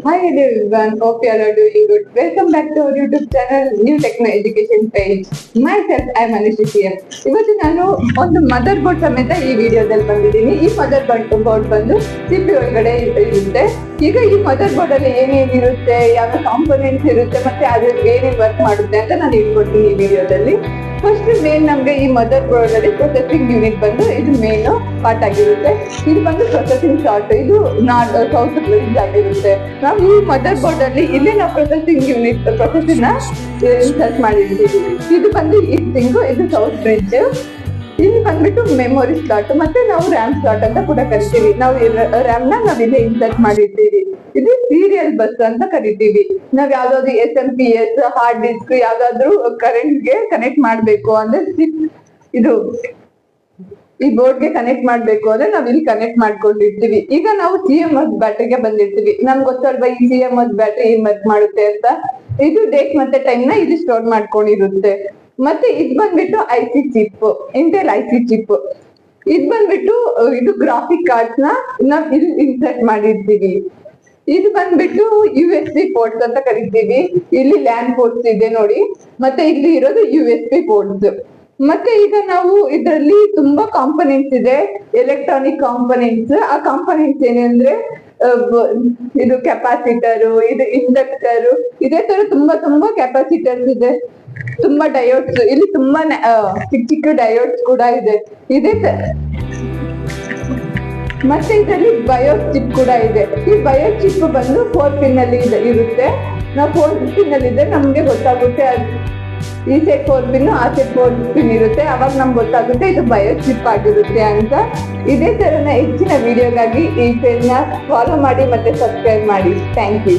Hi everyone, hope you all are doing good. Welcome back to our YouTube channel, New Techno Education page. Myself, I am Anisha. ಇವತ್ತು ನಾನು ಒಂದು mother board ಸಮೇತ ಈ ವಿಡಿಯೋದಲ್ಲಿ ಬಂದಿದ್ದೀನಿ. ಈ ಮದರ್ ಬೋರ್ಡ್ ಬಂದು ಸಿಪಿ ಒಳಗಡೆ ಇರುತ್ತೆ. ಈಗ ಈ ಮದರ್ ಬೋರ್ಡ್ ಅಲ್ಲಿ ಏನೇನಿರುತ್ತೆ, ಯಾವ ಕಾಂಪೋನೆಂಟ್ಸ್ ಇರುತ್ತೆ, ಮತ್ತೆ ಅದು ಏನೇನು ವರ್ಕ್ ಮಾಡುತ್ತೆ ಅಂತ ನಾನು ಹೇಳ್ಕೊಡ್ತೀನಿ ಈ ವಿಡಿಯೋದಲ್ಲಿ. ಫಸ್ಟ್ ಮೇನ್ ನಮ್ಗೆ ಈ ಮದರ್ ಬೋರ್ಡ್ ಅಲ್ಲಿ ಪ್ರೊಸೆಸಿಂಗ್ ಯೂನಿಟ್ ಬಂದು ಇದು ಮೇನ್ ಪಾರ್ಟ್ ಆಗಿರುತ್ತೆ. ಇದು ಬಂದು ಪ್ರೊಸೆಸಿಂಗ್ ಚಾರ್ಟ್, ಇದು ಸೌತ್ ಬ್ರಿಡ್ಜ್ ಆಗಿರುತ್ತೆ. ನಾವು ಈ ಮದರ್ ಬೋರ್ಡ್ ಅಲ್ಲಿ ಇಲ್ಲೇ ನಾವು ಪ್ರೊಸೆಸಿಂಗ್ ಯೂನಿಟ್ ಪ್ರೊಸೆಸಿಂಗ್ ನ ಇನ್ಸರ್ಟ್ ಮಾಡಿರ್ತೀವಿ. ಇದು ಬಂದು ಈಸ್ಟಿಂಗ್, ಇದು ಸೌತ್ ಬ್ರಿಡ್ಜ್. ಇಲ್ಲಿ ಬಂದ್ಬಿಟ್ಟು ಮೆಮೊರಿ ಸ್ಲಾಟ್, ಮತ್ತೆ ನಾವು ರ್ಯಾಮ್ ಸ್ಲಾಟ್ ಅಂತ ಕೂಡ ಕರಿತೀವಿ. ನಾವು ರ್ಯಾಮ್ ನಾವ್ ಇಲ್ಲೇ ಇನ್ಸರ್ಟ್ ಮಾಡಿರ್ತೀವಿ. ಇದು ಸೀರಿಯಲ್ ಬಸ್ ಅಂತ ಕರಿತೀವಿ. ನಾವ್ ಯಾವ್ದಾದ್ರು SMP/S ಹಾರ್ಡ್ ಡಿಸ್ಕ್ ಯಾವ್ದಾದ್ರು ಕರೆಂಟ್ ಗೆ ಕನೆಕ್ಟ್ ಮಾಡ್ಬೇಕು ಅಂದ್ರೆ ಇದು ಈ ಬೋರ್ಡ್ ಗೆ ಕನೆಕ್ಟ್ ಮಾಡ್ಬೇಕು ಅಂದ್ರೆ ನಾವ್ ಇಲ್ಲಿ ಕನೆಕ್ಟ್ ಮಾಡ್ಕೊಂಡಿರ್ತೀವಿ. ಈಗ ನಾವು CMOS ಬ್ಯಾಟ್ರಿಗೆ ಬಂದಿರ್ತೀವಿ. ನಮ್ಗೆ ಗೊತ್ತಲ್ವಾ ಈ CMOS ಬ್ಯಾಟ್ರಿ ಏನ್ ವರ್ಕ್ ಮಾಡುತ್ತೆ ಅಂತ. ಇದು ಡೇಟ್ ಮತ್ತೆ ಟೈಮ್ ನ ಇಲ್ಲಿ ಸ್ಟೋರ್ ಮಾಡ್ಕೊಂಡಿರುತ್ತೆ. ಮತ್ತೆ ಇದ್ ಬಂದ್ಬಿಟ್ಟು IC chip, Intel IC chip. ಇದ್ ಬಂದ್ಬಿಟ್ಟು ಇದು ಗ್ರಾಫಿಕ್ ಕಾರ್ಡ್ಸ್ ನ ನಾವ್ ಇಲ್ಲಿ ಇನ್ಸರ್ಟ್ ಮಾಡಿರ್ತೀವಿ. ಇದು ಬಂದ್ಬಿಟ್ಟು USB ಪೋರ್ಟ್ಸ್ ಅಂತ ಕರಿತೀವಿ. ಇಲ್ಲಿ ಲ್ಯಾನ್ ಪೋರ್ಟ್ಸ್ ಇದೆ ನೋಡಿ, ಮತ್ತೆ ಇಲ್ಲಿ ಇರೋದು USB ಪೋರ್ಟ್ಸ್. ಮತ್ತೆ ಈಗ ನಾವು ಇದರಲ್ಲಿ ತುಂಬಾ ಕಾಂಪೊನೆಂಟ್ಸ್ ಇದೆ, ಎಲೆಕ್ಟ್ರಾನಿಕ್ ಕಾಂಪೊನೆಂಟ್ಸ್. ಆ ಕಾಂಪೊನೆಂಟ್ಸ್ ಏನಂದ್ರೆ ಇದು ಕೆಪಾಸಿಟರ್, ಇದು ಇಂಡಕ್ಟರ್, ಇದೇ ತರ ತುಂಬಾ ಕೆಪಾಸಿಟರ್ಸ್ ಇದೆ. ತುಂಬಾ ಡಯೋಡ್ಸ್, ಇಲ್ಲಿ ತುಂಬಾ ಚಿಕ್ಕ ಡಯೋಡ್ಸ್ ಕೂಡ ಇದೆ. ಮತ್ತೆ ಇದರಲ್ಲಿ ಬಯೋಸ್ ಚಿಪ್ ಕೂಡ ಇದೆ. ಈ ಬಯೋಸ್ ಚಿಪ್ ಬಂದು 4 ಪಿನ್ ಅಲ್ಲಿ ಇರುತ್ತೆ. ನಾವು 4 ಪಿನ್ ಅಲ್ಲಿ ಇದೆ, ನಮ್ಗೆ ಗೊತ್ತಾಗುತ್ತೆ ಈ ಸೆಟ್ 4 ಪಿನ್, ಆ ಸೆಟ್ 4 ಪಿನ್ ಇರುತ್ತೆ. ಅವಾಗ ನಮ್ಗೆ ಗೊತ್ತಾಗುತ್ತೆ ಇದು ಬಯೋಸ್ ಚಿಪ್ ಆಗಿರುತ್ತೆ ಅಂತ. ಇದೇ ತರನ ಹೆಚ್ಚಿನ ವಿಡಿಯೋಗಾಗಿ ಈ ಪೇಜ್ ನ ಫಾಲೋ ಮಾಡಿ ಮತ್ತೆ ಸಬ್ಸ್ಕ್ರೈಬ್ ಮಾಡಿ. Thank you.